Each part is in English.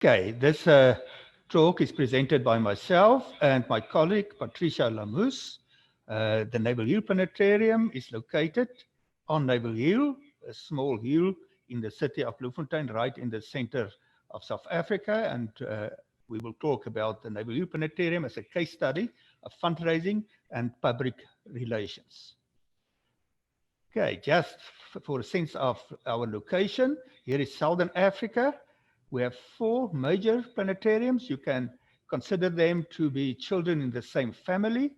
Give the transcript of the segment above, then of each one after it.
Okay, this talk is presented by myself and my colleague, Patricia Lamusse. The Naval Hill Planetarium is located on Naval Hill, a small hill in the city of Bloemfontein, right in the center of South Africa. And we will talk about the Naval Hill Planetarium as a case study of fundraising and public relations. Okay, just for a sense of our location, here is Southern Africa. We have 4 major planetariums. You can consider them to be children in the same family.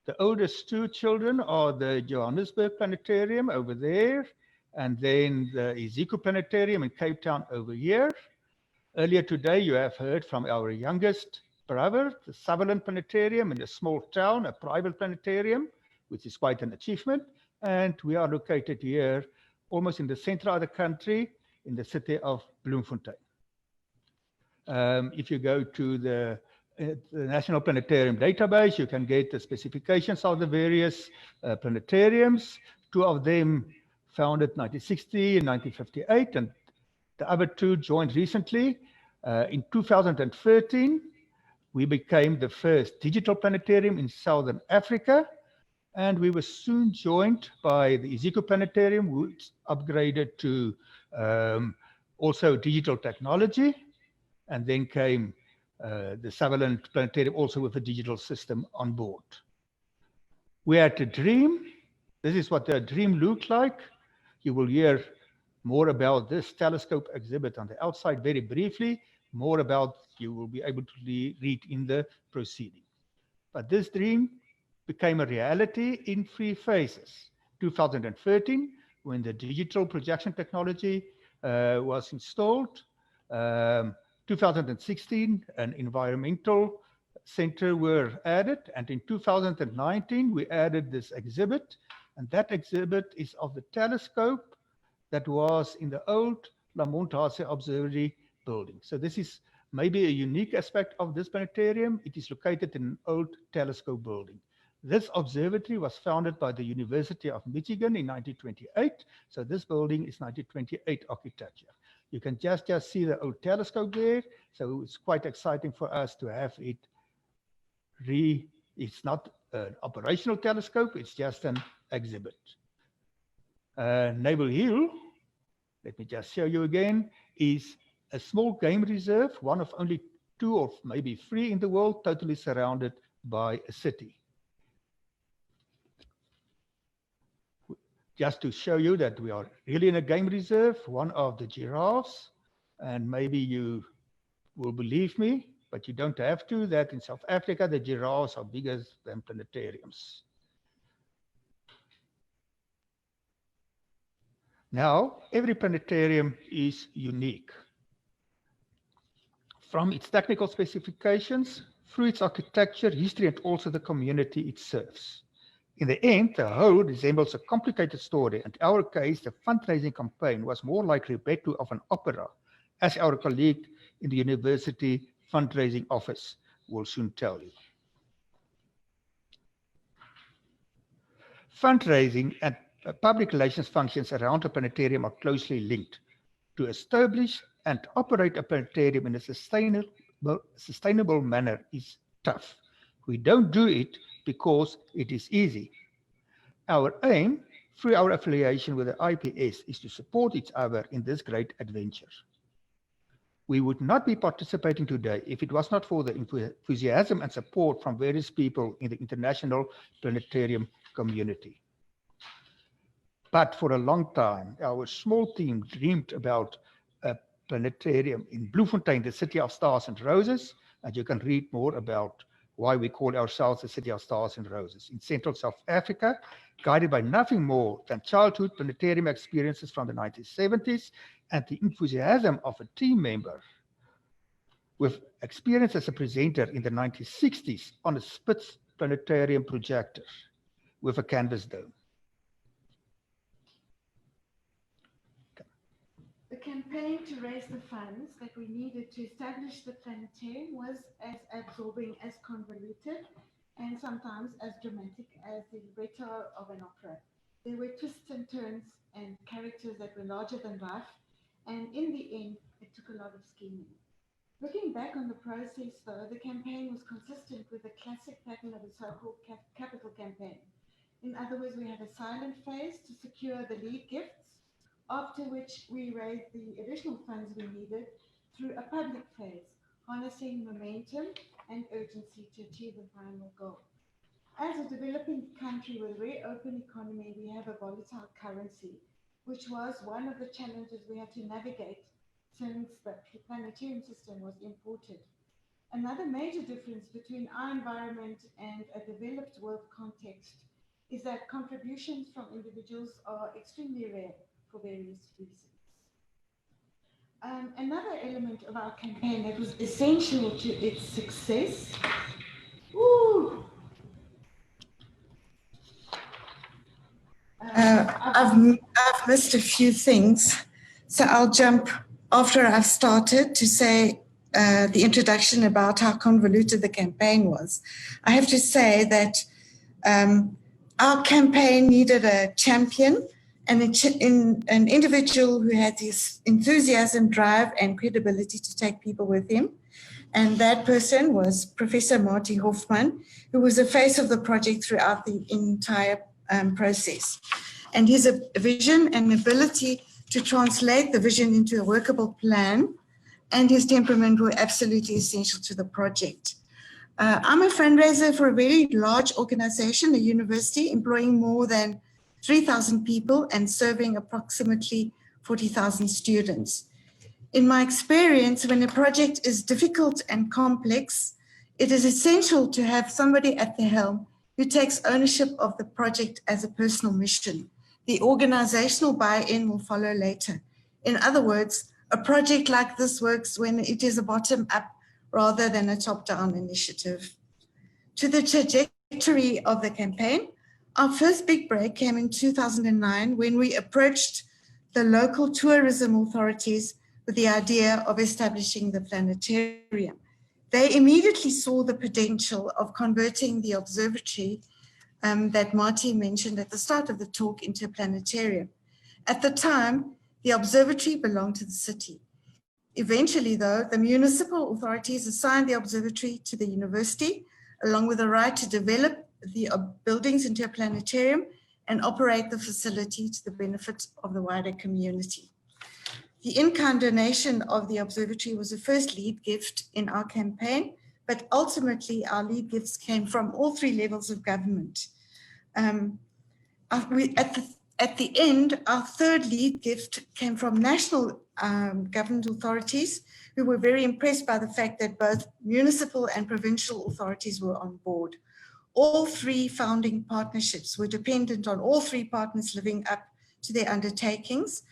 The oldest 2 children are the Johannesburg Planetarium over there, and then the Iziko Planetarium in Cape Town over here. Earlier today, you have heard from our youngest brother, the Sutherland Planetarium in a small town, a private planetarium, which is quite an achievement. And we are located here, almost in the center of the country, in the city of Bloemfontein. If you go to the National Planetarium database, you can get the specifications of the various planetariums. 2 of them founded 1960 and 1958, and the other 2 joined recently. In 2013, we became the first digital planetarium in Southern Africa, and we were soon joined by the Iziko Planetarium, which upgraded to also digital technology. And then came the Sutherland Planetarium, also with a digital system on board. We had a dream. This is what the dream looked like. You will hear more about this telescope exhibit on the outside very briefly. More about you will be able to read in the proceeding. But this dream became a reality in 3 phases. 2013, when the digital projection technology was installed. 2016, an environmental center were added. And in 2019, we added this exhibit. And that exhibit is of the telescope that was in the old Lamusse Observatory building. So this is maybe a unique aspect of this planetarium. It is located in an old telescope building. This observatory was founded by the University of Michigan in 1928. So this building is 1928 architecture. You can just see the old telescope there. So it's quite exciting for us to have it. It's not an operational telescope, it's just an exhibit. Naval Hill, let me just show you again, is a small game reserve, one of only 2 or maybe 3 in the world, totally surrounded by a city. Just to show you that we are really in a game reserve, one of the giraffes, and maybe you will believe me, but you don't have to, that in South Africa, the giraffes are bigger than planetariums. Now, every planetarium is unique. From its technical specifications, through its architecture, history, and also the community it serves. In the end, the whole resembles a complicated story, and in our case, the fundraising campaign was more like a libretto of an opera, as our colleague in the university fundraising office will soon tell you. Fundraising and public relations functions around a planetarium are closely linked. To establish and operate a planetarium in a sustainable manner is tough. We don't do it because it is easy. Our aim, through our affiliation with the IPS, is to support each other in this great adventure. We would not be participating today if it was not for the enthusiasm and support from various people in the international planetarium community. But for a long time, our small team dreamed about a planetarium in Bloemfontein, the city of stars and roses, and you can read more about why we call ourselves the city of stars and roses. In central South Africa, guided by nothing more than childhood planetarium experiences from the 1970s and the enthusiasm of a team member with experience as a presenter in the 1960s on a Spitz planetarium projector with a canvas dome. The campaign to raise the funds that we needed to establish the planetarium was as absorbing, as convoluted, and sometimes as dramatic as the libretto of an opera. There were twists and turns and characters that were larger than life, and in the end, it took a lot of scheming. Looking back on the process, though, the campaign was consistent with the classic pattern of a so-called capital campaign. In other words, we had a silent phase to secure the lead gifts, after which we raised the additional funds we needed through a public phase, harnessing momentum and urgency to achieve the final goal. As a developing country with a very open economy, we have a volatile currency, which was one of the challenges we had to navigate since the planetarium system was imported. Another major difference between our environment and a developed world context is that contributions from individuals are extremely rare for various reasons. Another element of our campaign that was essential to its success. Ooh, I've missed a few things, so I'll jump after I've started to say the introduction about how convoluted the campaign was. I have to say that our campaign needed a champion and an individual who had this enthusiasm, drive, and credibility to take people with him. And that person was Professor Marty Hoffman, who was the face of the project throughout the entire process. And his vision and ability to translate the vision into a workable plan and his temperament were absolutely essential to the project. I'm a fundraiser for a very large organization, a university employing more than 3,000 people and serving approximately 40,000 students. In my experience, when a project is difficult and complex, it is essential to have somebody at the helm who takes ownership of the project as a personal mission. The organizational buy-in will follow later. In other words, a project like this works when it is a bottom-up rather than a top-down initiative. To the trajectory of the campaign, our first big break came in 2009 when we approached the local tourism authorities with the idea of establishing the planetarium. They immediately saw the potential of converting the observatory that Marty mentioned at the start of the talk into a planetarium. At the time, the observatory belonged to the city. Eventually, though, the municipal authorities assigned the observatory to the university, along with the right to develop the buildings into a planetarium and operate the facility to the benefit of the wider community. The in-kind donation of the observatory was the first lead gift in our campaign, but ultimately our lead gifts came from all three levels of government. At the end, our third lead gift came from national government authorities who were very impressed by the fact that both municipal and provincial authorities were on board. All three founding partnerships were dependent on all three partners living up to their undertakings.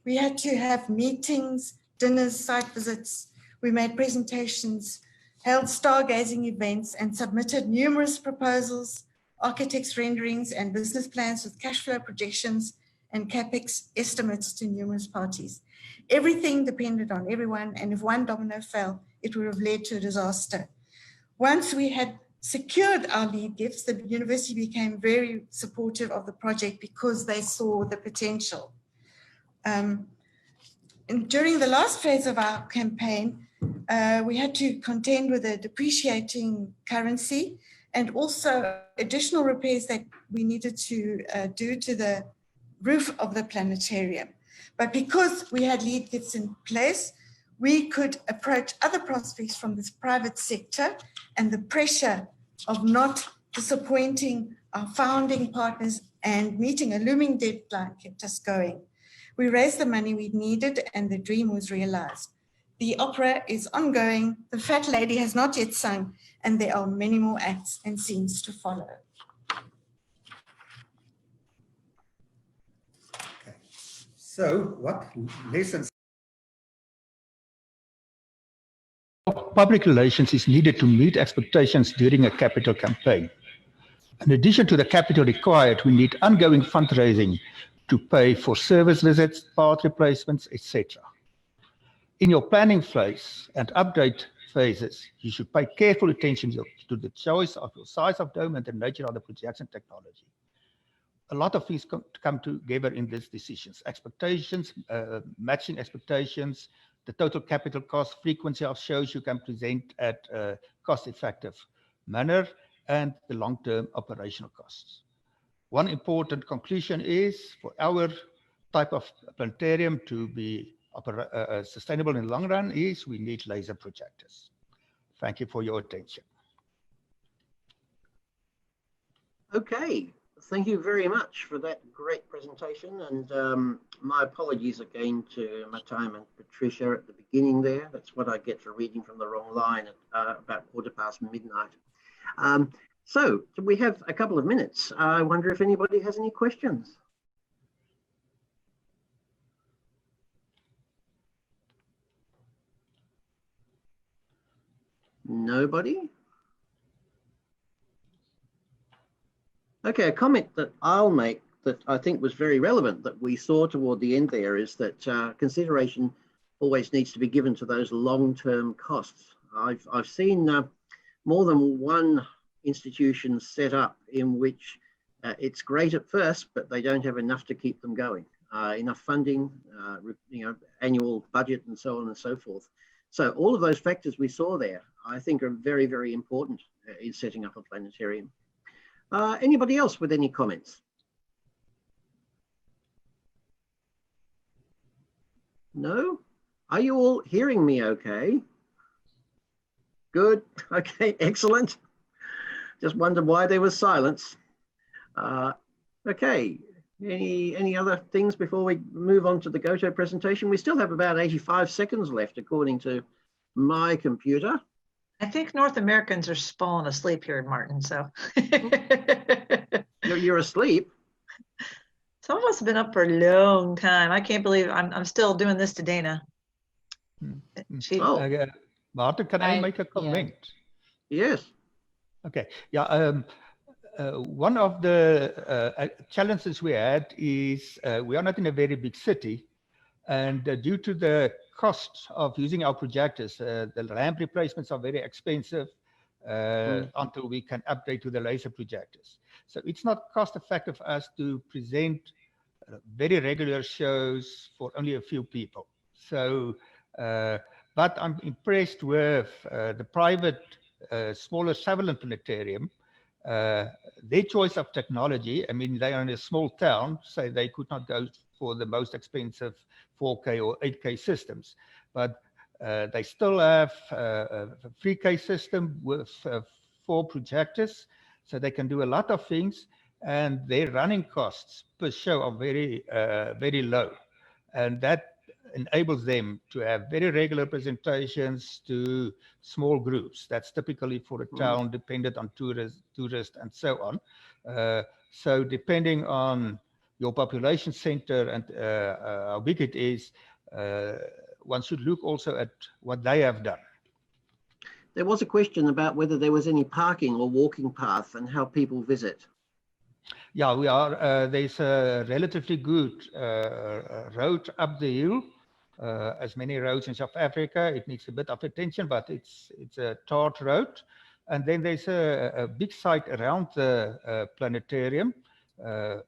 We had to have meetings, dinners, site visits. We made presentations, held stargazing events, and submitted numerous proposals, architects' renderings, and business plans with cash flow projections and capex estimates to numerous parties. Everything depended on everyone, and if one domino fell, it would have led to a disaster. Once we had secured our lead gifts, the university became very supportive of the project because they saw the potential. And during the last phase of our campaign, we had to contend with a depreciating currency and also additional repairs that we needed to do to the roof of the planetarium. But because we had lead gifts in place, we could approach other prospects from this private sector, and the pressure of not disappointing our founding partners and meeting a looming deadline kept us going. We raised the money we needed and the dream was realized. The opera is ongoing, the fat lady has not yet sung, and there are many more acts and scenes to follow. Okay. So what lessons? Public relations is needed to meet expectations during a capital campaign. In addition to the capital required, we need ongoing fundraising to pay for service visits, part replacements, etc. In your planning phase and update phases, you should pay careful attention to the choice of your size of dome and the nature of the projection technology. A lot of things come together in these decisions. Expectations, matching expectations, the total capital cost, frequency of shows you can present at a cost-effective manner, and the long-term operational costs. One important conclusion is for our type of planetarium to be sustainable in the long run is we need laser projectors. Thank you for your attention. Okay, thank you very much for that great presentation. And my apologies again to Matthiam and Patricia at the beginning there. That's what I get for reading from the wrong line at about midnight. So we have a couple of minutes. I wonder if anybody has any questions. Nobody? Okay, a comment that I'll make that I think was very relevant that we saw toward the end there is that consideration always needs to be given to those long-term costs. I've seen more than one institution set up in which it's great at first, but they don't have enough to keep them going, enough funding, annual budget and so on and so forth. So all of those factors we saw there, I think are very, very important in setting up a planetarium. Anybody else with any comments? No? Are you all hearing me okay? Good, okay, excellent. Just wondered why there was silence. Okay, any other things before we move on to the GOTO presentation? We still have about 85 seconds left according to my computer. I think North Americans are falling asleep here, Martin, so. You're asleep? Some of us have been up for a long time. I can't believe I'm still doing this to Dana. Martin, can I make a comment? Yeah. Yes. Okay. Yeah. One of the challenges we had is we are not in a very big city, and due to the cost of using our projectors, the lamp replacements are very expensive until we can update to the laser projectors. So it's not cost effective for us to present very regular shows for only a few people. So, but I'm impressed with the private smaller Sutherland Planetarium. Their choice of technology, I mean, they are in a small town, so they could not go for the most expensive 4K or 8K systems, but they still have a 3K system with 4 projectors, so they can do a lot of things, and their running costs per show are very, very low, and that enables them to have very regular presentations to small groups. That's typically for a town dependent on tourists and so on. So depending on your population center and how big it is, one should look also at what they have done. There was a question about whether there was any parking or walking path and how people visit. Yeah, we are. There's a relatively good road up the hill. As many roads in South Africa, it needs a bit of attention, but it's a tarred road. And then there's a big site around the planetarium.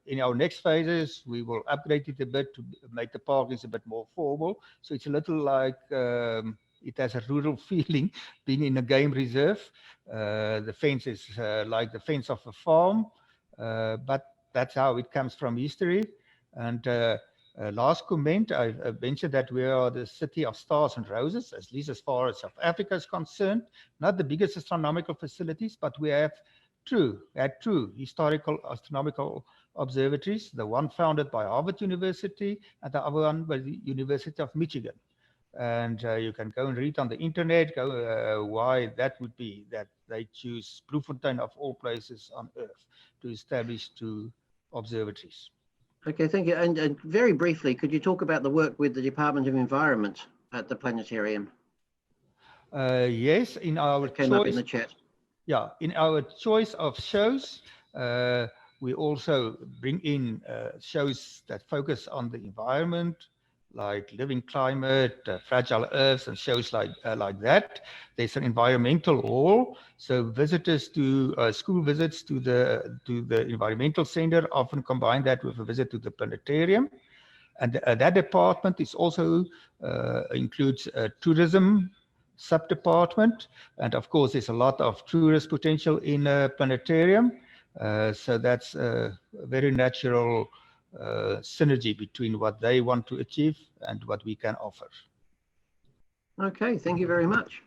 In our next phases, we will upgrade it a bit to make the parkings a bit more formal. So it's a little like it has a rural feeling, being in a game reserve. The fence is like the fence of a farm, but that's how it comes from history. And last comment, I mentioned that we are the city of stars and roses, at least as far as South Africa is concerned. Not the biggest astronomical facilities, but we have two historical astronomical observatories, the one founded by Harvard University and the other one by the University of Michigan. And you can go and read on the internet why that would be, that they choose Bloemfontein of all places on Earth to establish 2 observatories. Okay, thank you. And very briefly, could you talk about the work with the Department of Environment at the planetarium? Yes, in our came up in the chat. Yeah, in our choice of shows, we also bring in shows that focus on the environment, like Living Climate, Fragile Earths, and shows like that. There's an environmental hall, so visitors to school visits to the environmental center often combine that with a visit to the planetarium. And that department is also includes a tourism sub-department. And of course, there's a lot of tourist potential in a planetarium. So that's a very natural synergy between what they want to achieve and what we can offer. Okay, thank you very much.